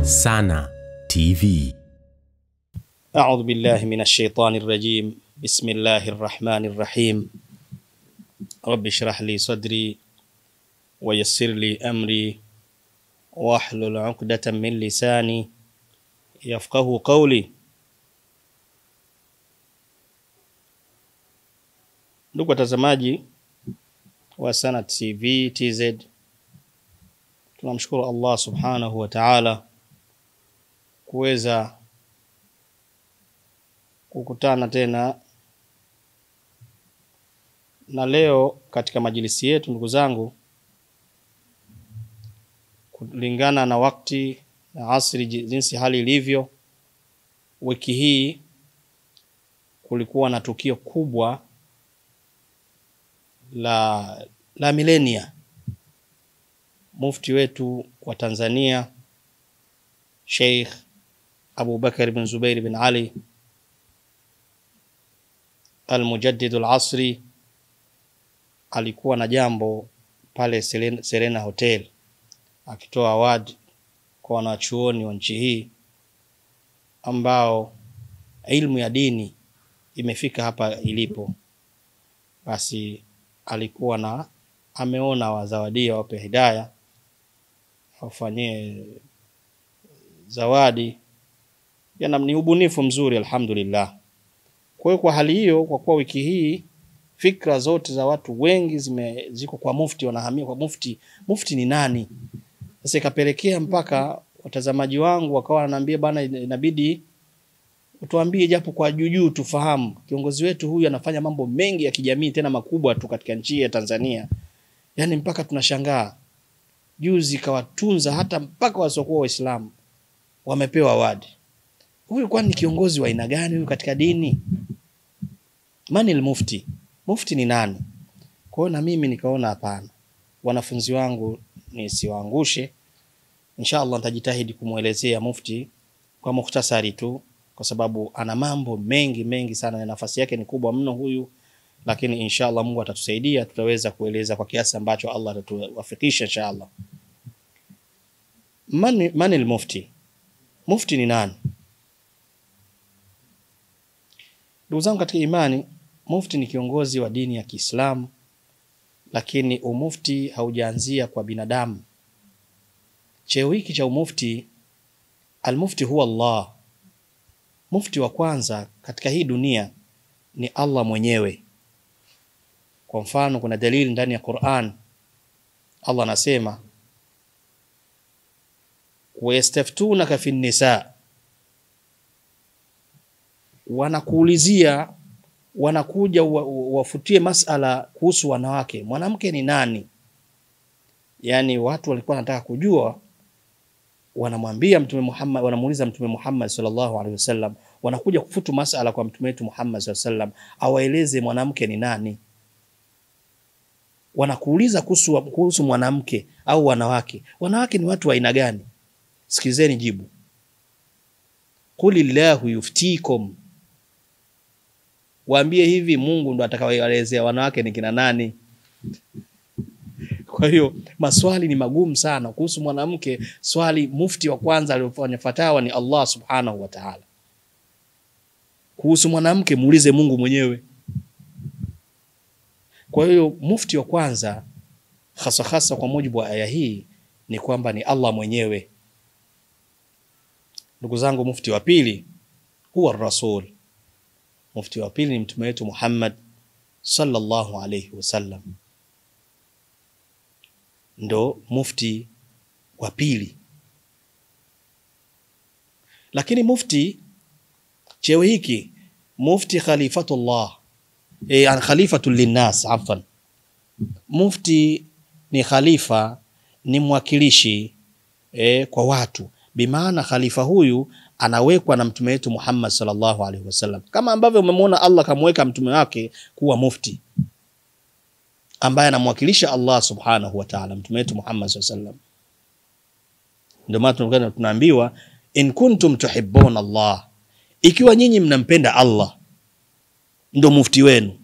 Sana TV. أعوذ بالله من الشيطان الرجيم. بسم الله الرحمن الرحيم. رب اشرح لي صدري ويسر لي أمري واحلل عقدة من لساني يفقه قولي. Ndugu watazamaji wa Sana TV TZ, tunamshukuru Allah subhanahu wa ta'ala kuweza kukutana tena na leo katika majilisi yetu. Ndugu zangu, kulingana na wakati na asri jinsi hali ilivyo, wiki hii kulikuwa na tukio kubwa la milenia. Mufti wetu wa Tanzania Sheikh Abu Bakr bin Zubair bin Ali al-Mujaddid al-Asri alikuwa na jambo pale Serena Hotel, akitoa award kwa wanachuoni wa nchi hii ambao ilmu ya dini imefika hapa ilipo. Basi alikuwa na ameona wazawadia wape hidayah, wafanyie zawadi. Yana ni ubunifu mzuri, alhamdulillah. Kwa hiyo kwa hali hiyo, kwa kuwa wiki hii fikra zote za watu wengi ziko kwa mufti, wanahamia kwa mufti. Mufti ni nani? Sasa ikapelekea mpaka watazamaji wangu wakawa wananiambia, bana, inabidi utuambie japo kwa juu tufahamu. Kiongozi wetu huyu anafanya mambo mengi ya kijamii, tena makubwa tu katika nchi ya Tanzania. Yani mpaka tunashangaa. Juzi kawatunza hata mpaka wasiokuwa Waislamu wamepewa awadi. Huyu kwani kiongozi wa aina gani huyu katika dini? Mani al-mufti? Mufti ni nani? Kwa hiyo na mimi nikaona hapana, wanafunzi wangu nisiwaangushe. Inshallah nitajitahidi kumuelezea mufti kwa mukhtasari tu, kwa sababu ana mambo mengi sana na nafasi yake ni kubwa mno huyu. Lakini inshallah Mungu atatusaidia, tutaweza kueleza kwa kiasi ambacho Allah atatuwafikisha inshallah. Mani al-mufti? Mufti ni nani? Ndugu zangu katika imani, mufti ni kiongozi wa dini ya Kiislamu, lakini umufti haujaanzia kwa binadamu. Cheo hiki cha umufti, al-mufti huwa Allah. Mufti wa kwanza katika hii dunia ni Allah mwenyewe. Kwa mfano, kuna dalili ndani ya Qur'an. Allah anasema, وَيَسْتَفْتُونَكَ فِي النِّسَاءِ, wanakuulizia, wanakuja wafutie masala kuhusu wanawake. Mwanamke ni nani? Yani watu walikuwa wanataka kujua, wanamwambia Mtume Muhammad, wanamuuliza Mtume Muhammad sallallahu alaihi wasallam, wanakuja kufutu masala kwa Mtume wetu Muhammad sallallahu alaihi wasallam awaeleze mwanamke ni nani. Wanakuuliza kuhusu mwanamke au wanawake. Wanawake ni watu wa aina gani? Sikizeni jibu. Qulillahu yuftikum, waambie hivi, Mungu ndo atakayewaelezea wanawake ni kina nani. Kwa hiyo maswali ni magumu sana kuhusu mwanamke. Swali mufti wa kwanza aliyofanya fatawa ni Allah subhanahu wa ta'ala. Kuhusu mwanamke muulize Mungu mwenyewe. Kwa hiyo mufti wa kwanza hasa kwa mujibu wa aya hii ni kwamba ni Allah mwenyewe. Ndugu zangu, mufti wa pili huwa Rasul. Mufti wa pili ni mtume wetu Muhammad sallallahu alayhi wasallam, ndo mufti wa pili. Lakini mufti, cheo hiki mufti khalifatullah, khalifatul linnas, afwan. Mufti ni khalifa, ni mwakilishi kwa watu. Bimaana khalifa huyu anawekwa na mtume wetu Muhammad sallallahu alaihi wasallam, kama ambavyo umemwona Allah kamweka mtume wake kuwa mufti ambaye anamwakilisha Allah subhanahu wa ta'ala, mtume wetu Muhammad sallallahu alaihi wasallam. Ndio maana tunaambiwa, in kuntum tuhibbuna Allah, ikiwa nyinyi mnampenda Allah, ndo mufti wenu.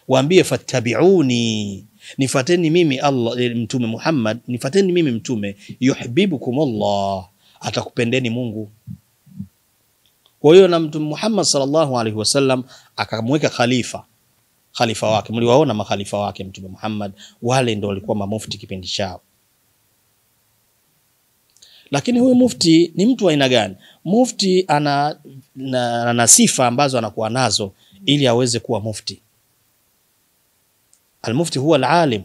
Waambie fattabi'uni, nifateni mimi Allah, mtume Muhammad, nifateni mimi mtume, yuhibbukumullah, atakupendeni Mungu. Kwa hiyo na Mtume Muhammad sallallahu alaihi wasallam akamweka khalifa wake. Mliwaona makhalifa wake Mtume Muhammad, wale ndio walikuwa mamufti kipindi chao. Lakini huyu mufti ni mtu wa aina gani? Mufti ana sifa ambazo anakuwa nazo ili aweze kuwa mufti. Al-mufti huwa al-alim.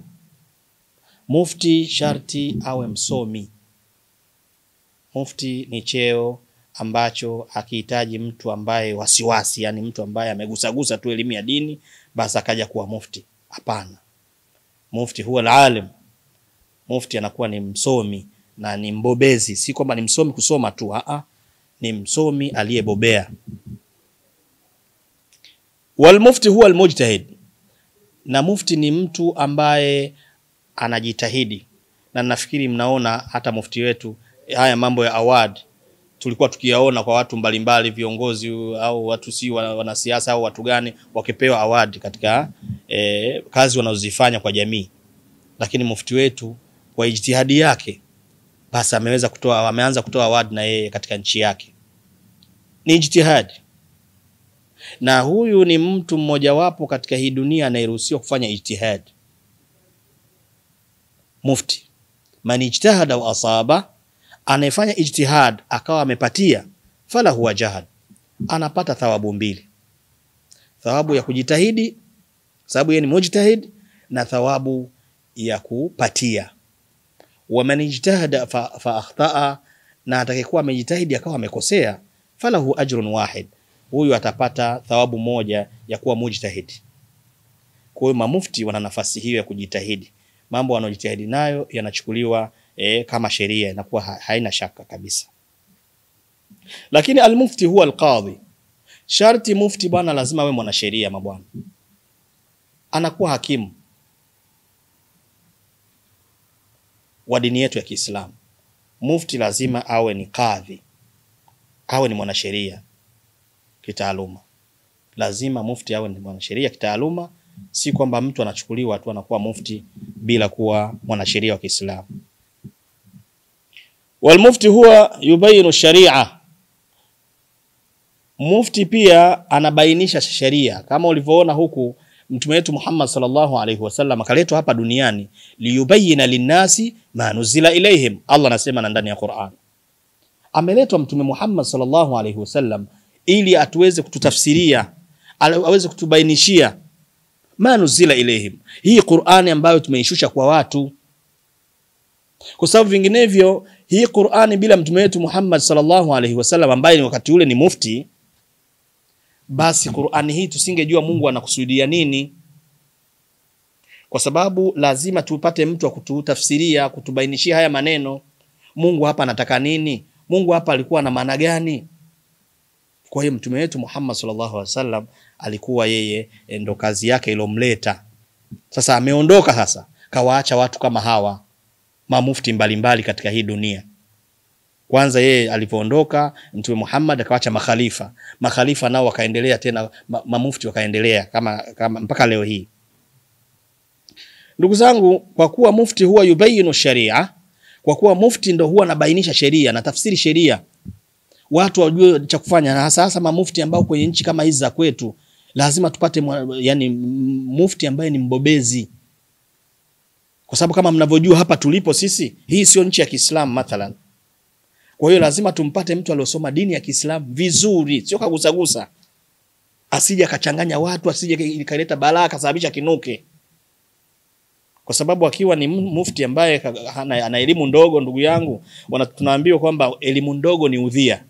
Mufti sharti awe msomi. Mufti ni cheo ambacho hakihitaji mtu ambaye wasiwasi, yani mtu ambaye amegusagusa tu elimu ya dini basi akaja kuwa mufti. Hapana. Mufti huwa al-alim. Mufti anakuwa ni msomi na ni mbobezi, si kwamba ni msomi kusoma tu, ni msomi aliyebobea. Wal mufti huwa al-mujtahid. Na mufti ni mtu ambaye anajitahidi. Na nafikiri mnaona hata mufti wetu haya mambo ya award tulikuwa tukiyaona kwa watu mbalimbali, viongozi au watu si wanasiasa au watu gani wakipewa award katika kazi wanazozifanya kwa jamii. Lakini mufti wetu kwa ijtihadi yake basi ameanza kutoa award na yeye katika nchi yake. Ni ijtihadi. Na huyu ni mtu mmoja wapo katika hii dunia anayeruhusiwa kufanya ijtihad. Mufti man ijtahada wa asaba, anayefanya ijtihad akawa amepatia, fala huwa jahad, anapata thawabu mbili. Thawabu ya kujitahidi, sababu yeye ni mujtahid, na thawabu ya kupatia. Wa man ijtahada fa akhtaa, na atakayekuwa amejitahidi akawa amekosea, fala hu ajrun wahid, huyu atapata thawabu moja ya kuwa mujtahid. Kwa hiyo mamufti wana nafasi hiyo ya kujitahidi. Mambo wanayojitahidi nayo yanachukuliwa kama sheria, inakuwa haina shaka kabisa. Lakini al-mufti huwa al-qadhi. Sharti mufti bwana lazima awe mwanasheria mabwana. Anakuwa hakimu wa dini yetu ya Kiislamu. Mufti lazima awe ni kadhi, awe ni mwanasheria kitaaluma. Lazima mufti awe ni mwanasheria kitaaluma, si kwamba mtu anachukuliwa tu anakuwa mufti bila kuwa mwanasheria wa Kiislamu. Wal mufti huwa yubayinu sharia. Mufti pia anabainisha sheria, kama ulivyoona huku Mtume wetu Muhammad sallallahu alaihi wasallam akaletwa hapa duniani liyubayina linnasi ma nuzila ilaihim. Allah anasema ndani ya Qur'an, ameletwa Mtume Muhammad sallallahu alaihi wasallam ili atuweze kututafsiria, aweze kutubainishia ma nuzila ilaihim, hii Qur'ani ambayo tumeishusha kwa watu. Kwa sababu vinginevyo hii Qur'ani bila Mtume wetu Muhammad sallallahu alaihi wasallam ambaye ni wakati ule ni mufti, basi Qur'ani hii tusingejua Mungu anakusudia nini. Kwa sababu lazima tupate mtu wa kututafsiria, kutubainishia haya maneno. Mungu hapa anataka nini? Mungu hapa alikuwa na maana gani? Kwa hiyo Mtume wetu Muhammad sallallahu alaihi wasallam alikuwa yeye ndo kazi yake ilomleta. Sasa ameondoka, sasa kawaacha watu kama hawa mamufti mbalimbali katika hii dunia. Kwanza yeye alipoondoka Mtume Muhammad akawaacha makhalifa nao wakaendelea tena, mamufti wakaendelea kama mpaka leo hii. Ndugu zangu, kwa kuwa mufti huwa yubayinu sharia, kwa kuwa mufti ndo huwa anabainisha sheria na tafsiri sheria, watu wajue cha kufanya. Na hasa mamufti ambao kwenye nchi kama hizi za kwetu lazima tupate yani mufti ambaye ni mbobezi. Kwa sababu kama mnavyojua hapa tulipo sisi, hii sio nchi ya Kiislamu mathalan. Kwa hiyo lazima tumpate mtu aliyosoma dini ya Kiislamu vizuri, sio kagusagusa. Asije akachanganya watu, asije ikaleta balaa kasababisha kinuke. Kwa sababu akiwa ni mufti ambaye ana elimu ndogo, ndugu yangu, tunaambiwa kwamba elimu ndogo ni udhia.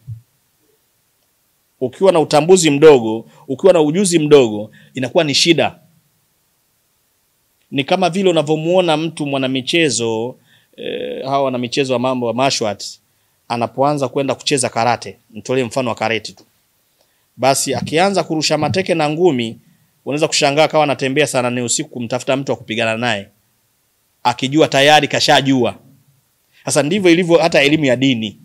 Ukiwa na utambuzi mdogo, ukiwa na ujuzi mdogo, inakuwa ni shida. Ni kama vile unavomuona mtu mwanamichezo, hawa na michezo wa mambo wa martial arts, anapoanza kwenda kucheza karate, nitolee mfano wa karate tu. Basi akianza kurusha mateke na ngumi, unaweza kushangaa kawa anatembea sana ni usiku kumtafuta mtu wa kupigana naye, akijua tayari kashajua. Sasa ndivyo ilivyo hata elimu ya dini.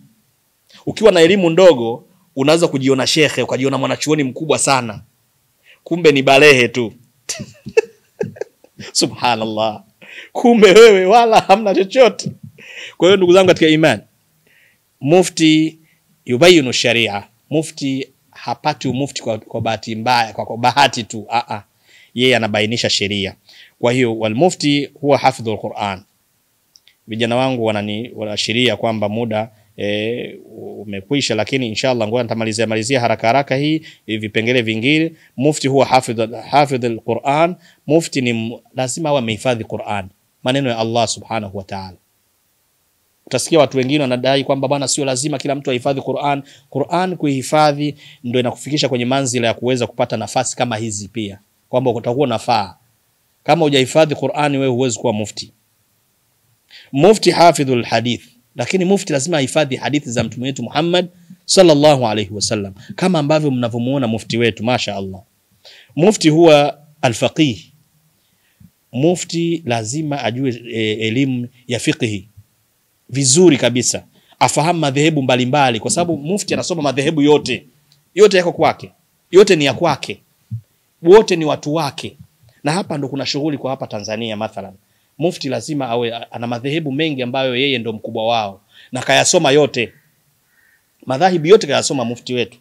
Ukiwa na elimu ndogo, unaweza kujiona shekhe, ukajiona mwanachuoni mkubwa sana, kumbe ni balehe tu. Subhanallah, kumbe wewe wala hamna chochote. Kwa hiyo ndugu zangu katika imani, mufti yubayinu sharia. Mufti hapati umufti kwa bahati mbaya, kwa bahati tu. Yeye anabainisha sheria. Kwa hiyo wal mufti huwa hafidhul Qur'an. Vijana wangu wanaashiria kwamba muda umekwisha, lakini inshallah ngoja nitamalizia haraka hii vipengele vingine. Mufti huwa hafidhul Qur'an. Mufti ni lazima awe amehifadhi Qur'an, maneno ya Allah subhanahu wa ta'ala. Utasikia watu wengine wanadai kwamba bwana sio lazima kila mtu ahifadhi Qur'an. Qur'an kuihifadhi ndio inakufikisha kwenye manzila ya kuweza kupata nafasi kama hizi pia, kwamba utakuwa nafaa. Kama hujahifadhi Qur'an wewe huwezi kuwa mufti. Mufti hafidhul hadith, lakini mufti lazima ahifadhi hadithi za mtume wetu Muhammad sallallahu alayhi wasallam, kama ambavyo mnavyomuona mufti wetu masha Allah. Mufti huwa al-faqih. Mufti lazima ajue elimu ya fiqhi vizuri kabisa, afahamu madhehebu mbalimbali, kwa sababu mufti anasoma madhehebu yote yako kwake, yote ni ya kwake, wote ni watu wake. Na hapa ndo kuna shughuli kwa hapa Tanzania mathalan. Mufti lazima awe ana madhehebu mengi ambayo yeye ndo mkubwa wao na kayasoma yote, madhahibu yote kayasoma mufti wetu.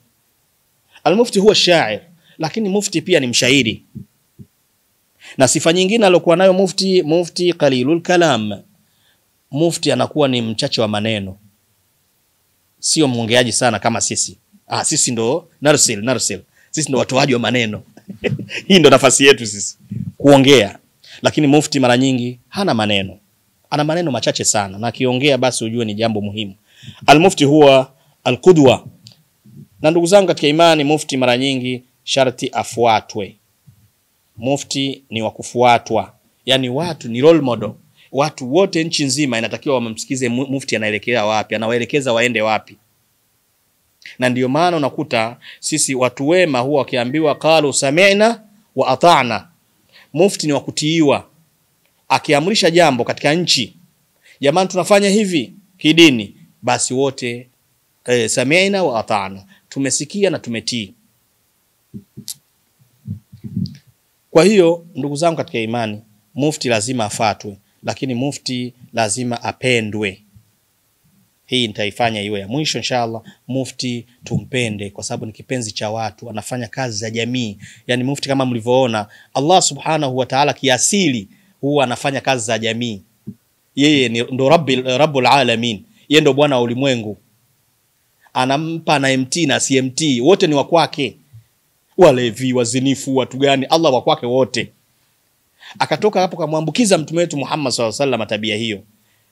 Al-mufti huwa shair, lakini mufti pia ni mshairi. Na sifa nyingine alokuwa nayo mufti qalilul kalam. Mufti anakuwa ni mchache wa maneno, sio mwongeaji sana kama sisi. Sisi ndo narsil, sisi ndo watoaji wa maneno. Hii ndo nafasi yetu sisi, kuongea. Lakini mufti mara nyingi hana maneno, ana maneno machache sana, na akiongea basi ujue ni jambo muhimu. Al-mufti huwa al-qudwa. Na ndugu zangu katika imani, mufti mara nyingi sharti afuatwe. Mufti ni wa kufuatwa, yani watu ni role model. Watu wote nchi nzima inatakiwa wamemsikize mufti anaelekea wapi, anawaelekeza waende wapi. Na ndio maana unakuta sisi watu wema huwa wakiambiwa qalu sami'na wa ata'na. Mufti ni wa kutiiwa. Akiamrisha jambo katika nchi, jamani tunafanya hivi kidini, basi wote sami'na wa ata'na, tumesikia na tumetii. Kwa hiyo ndugu zangu katika imani, mufti lazima afuatwe, lakini mufti lazima apendwe. Hii nitaifanya iwe ya mwisho inshallah. Mufti tumpende kwa sababu ni kipenzi cha watu, anafanya kazi za jamii. Yani mufti kama mlivyoona, Allah subhanahu wa ta'ala kiasili huwa anafanya kazi za jamii. Yeye ndo rabbul alamin, yeye ndo bwana wa ulimwengu. Anampa na MT na CMT, wote ni wa kwake. Walevi, wazinifu, watu gani, Allah wa kwake wote. Akatoka hapo kamwambukiza mtume wetu Muhammad sallallahu alaihi wasallam tabia hiyo,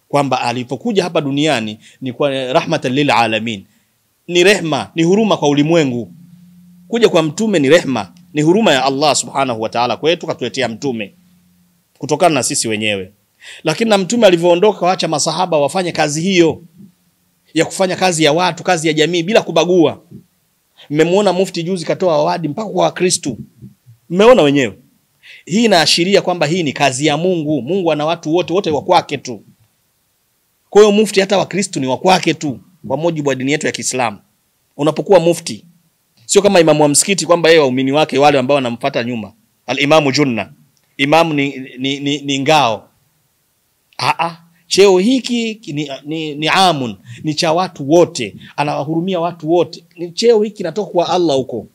kwamba alipokuja hapa duniani ni kwa rahmatan lil alamin, ni rehma, ni huruma kwa ulimwengu. Kuja kwa mtume ni rehma, ni huruma ya Allah subhanahu wa ta'ala kwetu, katuletea mtume kutokana na sisi wenyewe. Lakini na mtume alivyoondoka waacha masahaba wafanye kazi hiyo ya kufanya kazi ya watu, kazi ya jamii bila kubagua. Mmemwona mufti juzi katoa awadi mpaka kwa Wakristo, mmeona wenyewe. Hii inaashiria kwamba hii ni kazi ya Mungu. Mungu ana watu wote wa kwake tu. Kwa hiyo mufti hata Wakristo ni wa kwake tu kwa mujibu wa dini yetu ya Kiislamu. Unapokuwa mufti sio kama imamu wa msikiti kwamba yeye waumini wake wale ambao wanamfuata nyuma, al-imamu junna, imamu ni ngao. Cheo hiki ni amun, ni cha watu wote, anawahurumia watu wote. Ni cheo hiki kinatoka kwa Allah huko.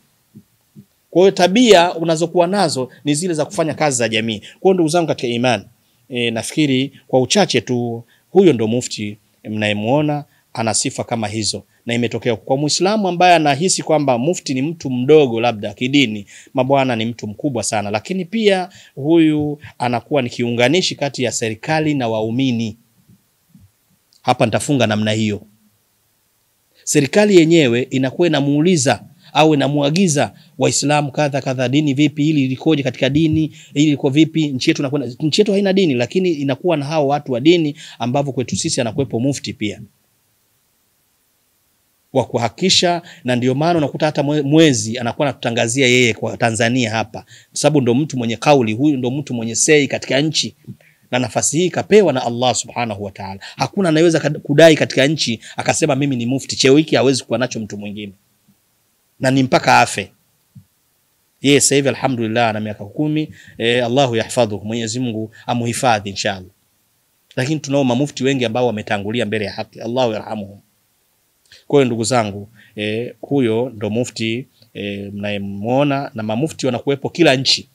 Kwa hiyo tabia unazokuwa nazo ni zile za kufanya kazi za jamii. Kwa hiyo ndugu zangu katika imani, nafikiri kwa uchache tu huyo ndo mufti mnayemuona ana sifa kama hizo. Na imetokea kwa Muislamu ambaye anahisi kwamba mufti ni mtu mdogo labda kidini, mabwana ni mtu mkubwa sana. Lakini pia huyu anakuwa ni kiunganishi kati ya serikali na waumini. Hapa nitafunga namna hiyo. Serikali yenyewe inakuwa inamuuliza au inamuagiza Waislamu kadha dini vipi, ili likoje katika dini, ili liko vipi, nchi yetu haina dini, lakini inakuwa na hao watu wa dini ambao kwetu sisi anakuepo mufti pia wa kuhakisha. Na ndio maana unakuta hata mwezi anakuwa anatutangazia yeye kwa Tanzania hapa, sababu ndo mtu mwenye kauli, huyu ndo mtu mwenye sei katika nchi, na nafasi hii kapewa na Allah subhanahu wa ta'ala. Hakuna anayeweza kudai katika nchi akasema mimi ni mufti. Cheo hiki hawezi kuwa nacho mtu mwingine, na ni mpaka afe. Yeye sasa hivi alhamdulillah ana miaka 10. Allahu yahfadhuhu, Mwenyezi Mungu amuhifadhi inshallah. Lakini tunao mamufti wengi ambao wametangulia mbele ya haki, Allahu yarhamuhum. Kwa hiyo ndugu zangu, huyo ndo mufti mnayemuona, na mamufti wanakuwepo kila nchi.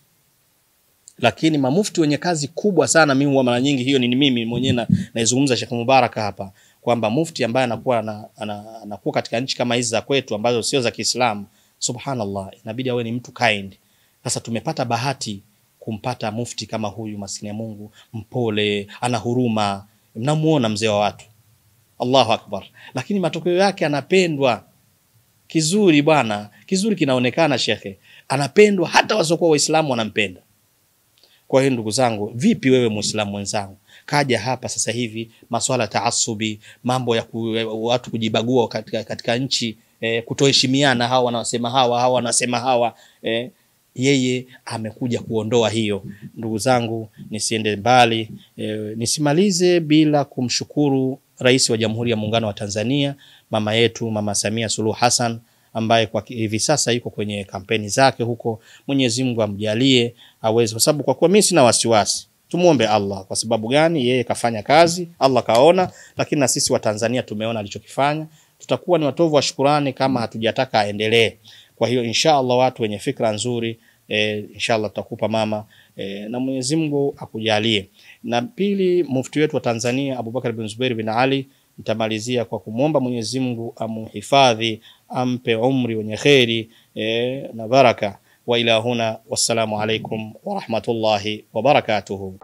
Lakini mamufti wenye kazi kubwa sana, mimi huwa mara nyingi, hiyo ni mimi mwenyewe naizungumza Sheikh Mubarak hapa, kwamba mufti ambaye anakuwa katika nchi kama hizi za kwetu ambazo sio za Kiislamu, subhanallah, inabidi awe ni mtu kind. Sasa tumepata bahati kumpata mufti kama huyu, maskini ya Mungu, mpole, ana huruma, mnamuona mzee wa watu, Allahu akbar, lakini matokeo yake anapendwa. Kizuri bwana, kizuri kinaonekana shekhe, anapendwa, hata wasiokuwa Waislamu wanampenda. Kwa hiyo ndugu zangu, vipi wewe Muislamu mwenzangu kaja hapa sasa hivi masuala taassubi, mambo ya watu kujibagua katika nchi, kutoheshimiana, hawa wanasema hawa wanasema hawa, yeye amekuja kuondoa hiyo. Ndugu zangu, nisiende mbali, nisimalize bila kumshukuru Rais wa Jamhuri ya Muungano wa Tanzania, mama yetu Mama Samia Suluhu Hassan, ambaye kwa hivi sasa yuko kwenye kampeni zake huko. Mwenyezi Mungu amjalie aweze, kwa sababu kwa kuwa mimi sina wasiwasi, tumuombe Allah. Kwa sababu gani? Yeye kafanya kazi, Allah kaona, lakini na sisi wa Tanzania tumeona alichokifanya. Tutakuwa ni watovu wa shukrani kama hatujataka aendelee. Kwa hiyo inshallah watu wenye fikra nzuri, inshallah tutakupa mama, na Mwenyezi Mungu akujalie. Na pili, mufti wetu wa Tanzania Abubakar bin Zubair bin Ali, nitamalizia kwa kumwomba Mwenyezi Mungu amuhifadhi, ampe umri wenye kheri na baraka. Wa ila huna, wassalamu alaikum wa rahmatullahi wa barakatuhu.